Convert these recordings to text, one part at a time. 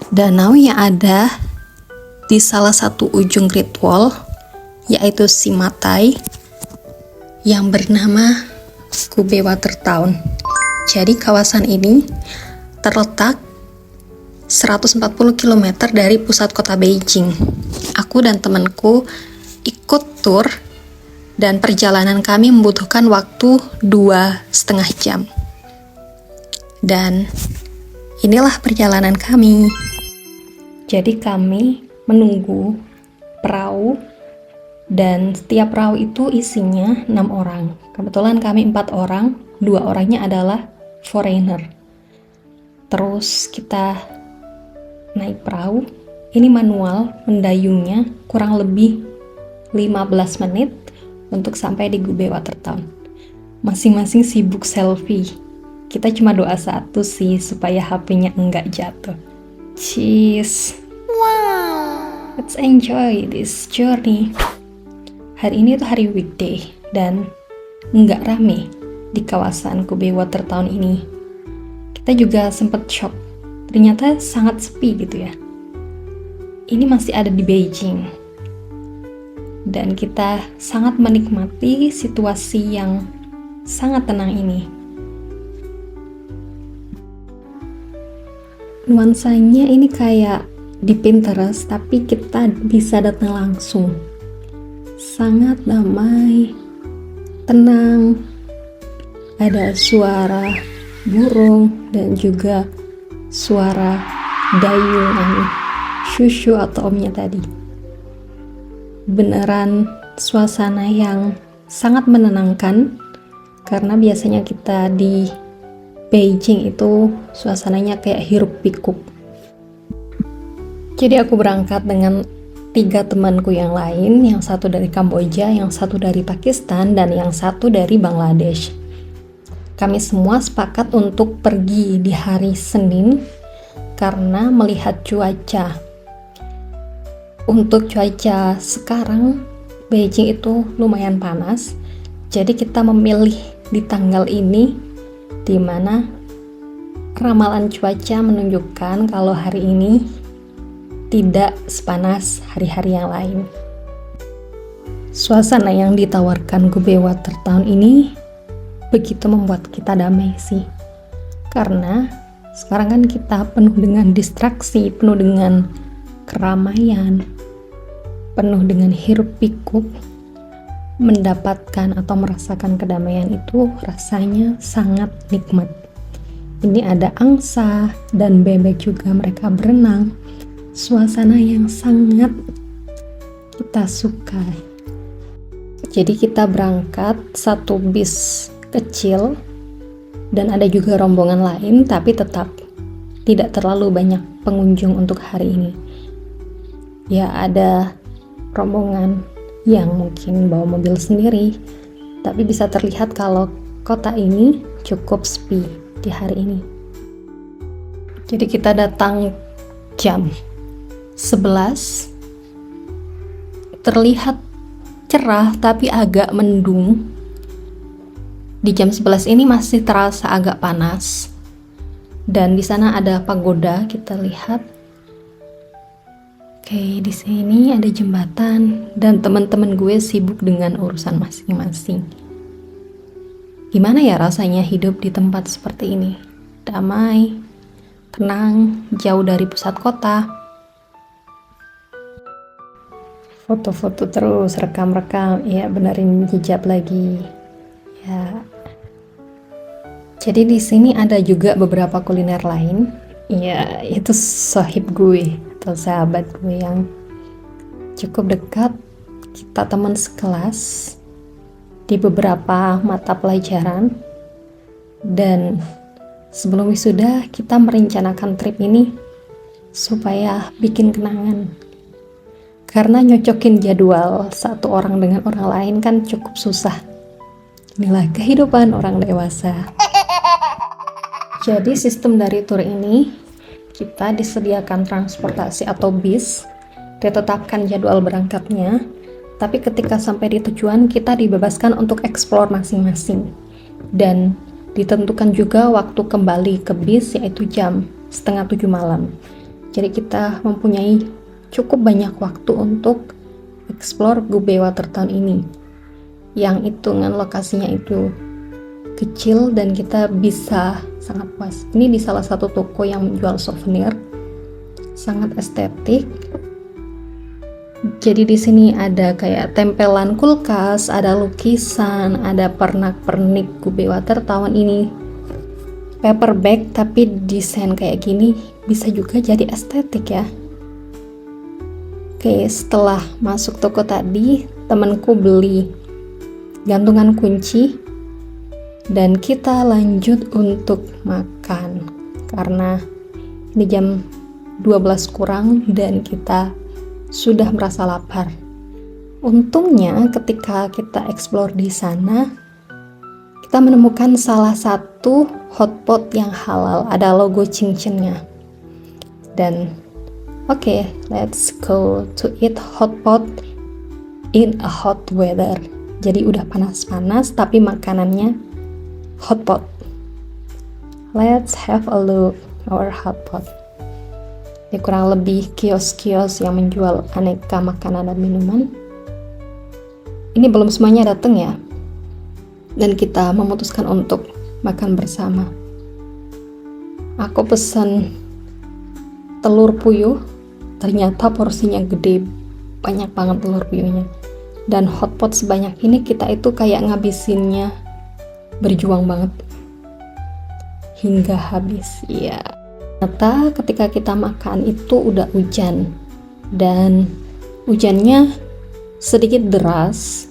danau yang ada di salah satu ujung Great Wall, yaitu Simatai, yang bernama Kube Watertown. Jadi kawasan ini terletak 140 km dari pusat kota Beijing. Aku dan temanku ikut tur dan perjalanan kami membutuhkan waktu 2,5 jam. Dan inilah perjalanan kami. Jadi kami menunggu perahu, dan setiap perahu itu isinya 6 orang. Kebetulan kami 4 orang, 2 orangnya adalah foreigner. Terus kita naik perahu, ini manual, mendayungnya kurang lebih 15 menit untuk sampai di Kube Watertown. Masing-masing sibuk selfie. Kita cuma doa satu sih, supaya HP-nya enggak jatuh. Cheers. Wow. Let's enjoy this journey. Hari ini tuh hari weekday dan enggak rame di kawasan Kube Watertown ini. Kita juga sempat shock. Ternyata sangat sepi gitu ya. Ini masih ada di Beijing. Dan kita sangat menikmati situasi yang sangat tenang ini. Nuansanya ini kayak di Pinterest, tapi kita bisa datang langsung. Sangat damai, tenang, ada suara burung dan juga suara dayungan shushu atau omnya tadi. Beneran suasana yang sangat menenangkan, karena biasanya kita di Beijing itu suasananya kayak hiruk pikuk. Jadi aku berangkat dengan 3 temanku yang lain, yang satu dari Kamboja, yang satu dari Pakistan, dan yang satu dari Bangladesh. Kami semua sepakat untuk pergi di hari Senin karena melihat cuaca. Untuk cuaca sekarang, Beijing itu lumayan panas, jadi kita memilih di tanggal ini, di mana ramalan cuaca menunjukkan kalau hari ini tidak sepanas hari-hari yang lain. Suasana yang ditawarkan Kube Watertown ini begitu membuat kita damai sih. Karena sekarang kan kita penuh dengan distraksi, penuh dengan keramaian, penuh dengan hiruk pikuk. Mendapatkan atau merasakan kedamaian itu rasanya sangat nikmat. Ini ada angsa dan bebek juga, mereka berenang. Suasana yang sangat kita suka. Jadi kita berangkat satu bis kecil dan ada juga rombongan lain, tapi tetap tidak terlalu banyak pengunjung untuk hari ini. Ya, ada rombongan yang mungkin bawa mobil sendiri, tapi bisa terlihat kalau kota ini cukup sepi di hari ini. Jadi kita datang jam 11, terlihat cerah tapi agak mendung. Di jam 11 ini masih terasa agak panas, dan di sana ada pagoda kita lihat. Oke, di sini ada jembatan dan teman-teman gue sibuk dengan urusan masing-masing. Gimana ya rasanya hidup di tempat seperti ini? Damai, tenang, jauh dari pusat kota. Foto-foto terus, rekam-rekam, ya benerin hijab lagi. Ya. Jadi di sini ada juga beberapa kuliner lain. Ya, itu sahib gue atau sahabat gue yang cukup dekat. Kita teman sekelas di beberapa mata pelajaran, dan sebelum wisuda kita merencanakan trip ini supaya bikin kenangan, karena nyocokin jadwal satu orang dengan orang lain kan cukup susah. Inilah kehidupan orang dewasa. Jadi sistem dari tur ini, kita disediakan transportasi atau bis, ditetapkan jadwal berangkatnya, tapi ketika sampai di tujuan kita dibebaskan untuk eksplor masing-masing. Dan ditentukan juga waktu kembali ke bis, yaitu jam 6:30 malam. Jadi kita mempunyai cukup banyak waktu untuk explore Gube Watertown ini, yang hitungan lokasinya itu kecil dan kita bisa sangat puas. Ini di salah satu toko yang menjual souvenir, sangat estetik. Jadi di sini ada kayak tempelan kulkas, ada lukisan, ada pernak-pernik Gube Watertown. Ini paper bag tapi desain kayak gini bisa juga jadi estetik ya. Oke, setelah masuk toko tadi, temanku beli gantungan kunci dan kita lanjut untuk makan karena ini jam 12 kurang dan kita sudah merasa lapar. Untungnya ketika kita explore di sana, kita menemukan salah satu hotpot yang halal, ada logo cincin-nya. Dan oke, let's go to eat hotpot in a hot weather. Jadi udah panas-panas tapi makanannya hotpot. Let's have a look our hotpot. Ya, kurang lebih kios-kios yang menjual aneka makanan dan minuman. Ini belum semuanya datang ya. Dan kita memutuskan untuk makan bersama. Aku pesan telur puyuh, ternyata porsinya gede, banyak banget telur puyuhnya. Dan hotpot sebanyak ini kita itu kayak ngabisinnya berjuang banget hingga habis. Ya, ternyata ketika kita makan itu udah hujan dan hujannya sedikit deras.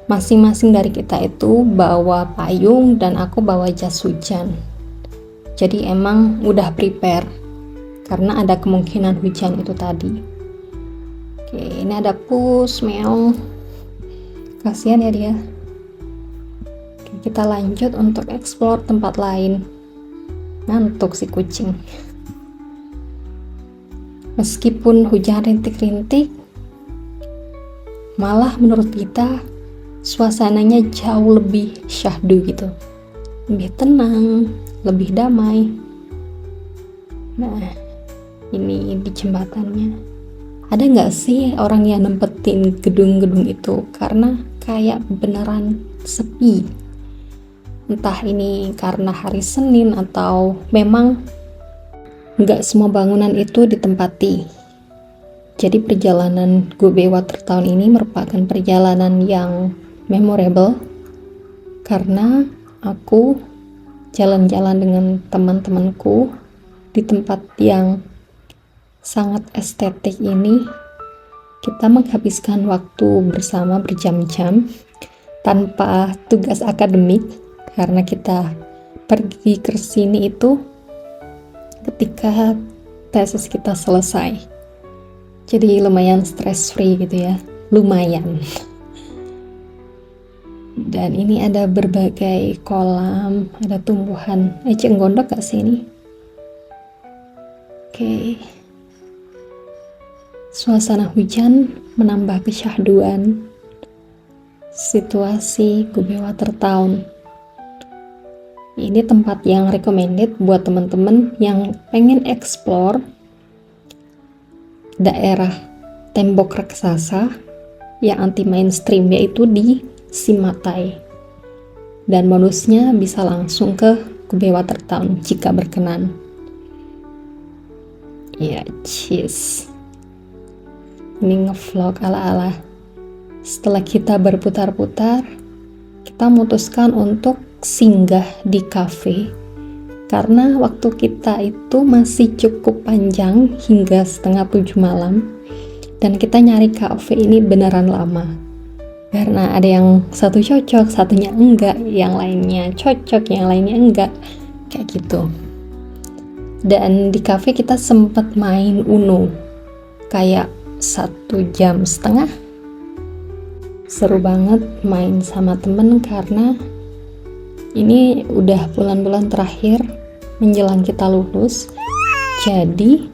Masing-masing dari kita itu bawa payung dan aku bawa jas hujan. Jadi emang udah prepare karena ada kemungkinan hujan itu tadi. Oke, ini ada pus, meong. Kasihan ya dia. Oke, kita lanjut untuk explore tempat lain. Ngantuk si kucing. Meskipun hujan rintik-rintik, malah menurut kita suasananya jauh lebih syahdu gitu, lebih tenang, lebih damai. Nah, ini di jembatannya ada nggak sih orang yang nempetin gedung-gedung itu karena kayak beneran sepi. Entah ini karena hari Senin atau memang nggak semua bangunan itu ditempati. Jadi perjalanan Gube Watertown ini merupakan perjalanan yang memorable karena aku jalan-jalan dengan teman-temanku di tempat yang sangat estetik ini. Kita menghabiskan waktu bersama berjam-jam tanpa tugas akademik karena kita pergi ke sini itu ketika tesis kita selesai. Jadi lumayan stress free gitu ya, lumayan. Dan ini ada berbagai kolam, ada tumbuhan eceng gondok gak sih ini? Oke. Suasana hujan menambah kesyahduan situasi Gube Watertown. Ini tempat yang recommended buat teman-teman yang pengen explore daerah tembok raksasa yang anti mainstream, yaitu di Simatai. Dan bonusnya bisa langsung ke Gube Watertown jika berkenan. Ya, cheese. Ini ngevlog ala-ala. Setelah kita berputar-putar, kita memutuskan untuk singgah di cafe karena waktu kita itu masih cukup panjang hingga 6:30 malam dan kita nyari cafe ini beneran lama karena ada yang satu cocok, satunya enggak, yang lainnya cocok, yang lainnya enggak, kayak gitu. Dan di cafe kita sempat main Uno kayak 1,5 jam. Seru banget main sama temen karena ini udah bulan-bulan terakhir menjelang kita lulus. Jadi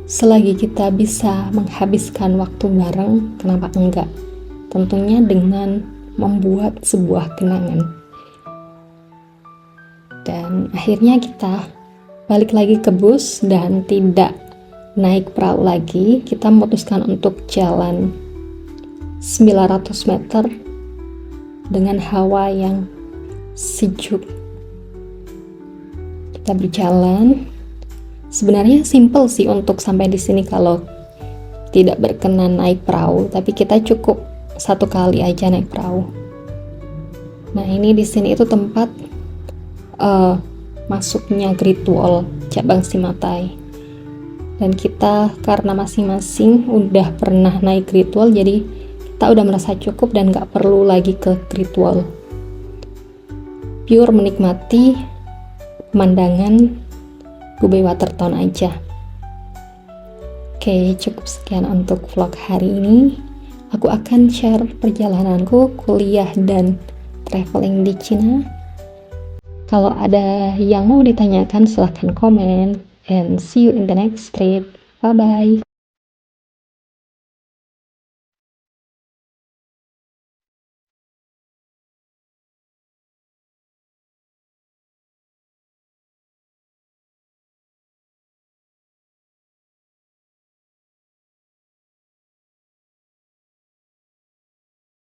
selagi kita bisa menghabiskan waktu bareng, kenapa enggak? Tentunya dengan membuat sebuah kenangan. Dan akhirnya kita balik lagi ke bus dan tidak naik perahu lagi, kita memutuskan untuk jalan 900 meter dengan hawa yang sejuk. Kita berjalan. Sebenarnya simple sih untuk sampai di sini kalau tidak berkenan naik perahu, tapi kita cukup satu kali aja naik perahu. Nah, ini di sini itu tempat masuknya Great Wall Cabang Simatai. Dan kita karena masing-masing udah pernah naik Great Wall, jadi kita udah merasa cukup dan gak perlu lagi ke Great Wall. Pure menikmati pemandangan Gubei Watertown aja. Oke, cukup sekian untuk vlog hari ini. Aku akan share perjalananku kuliah dan traveling di Cina. Kalau ada yang mau ditanyakan silahkan komen, and see you in the next trip. Bye bye.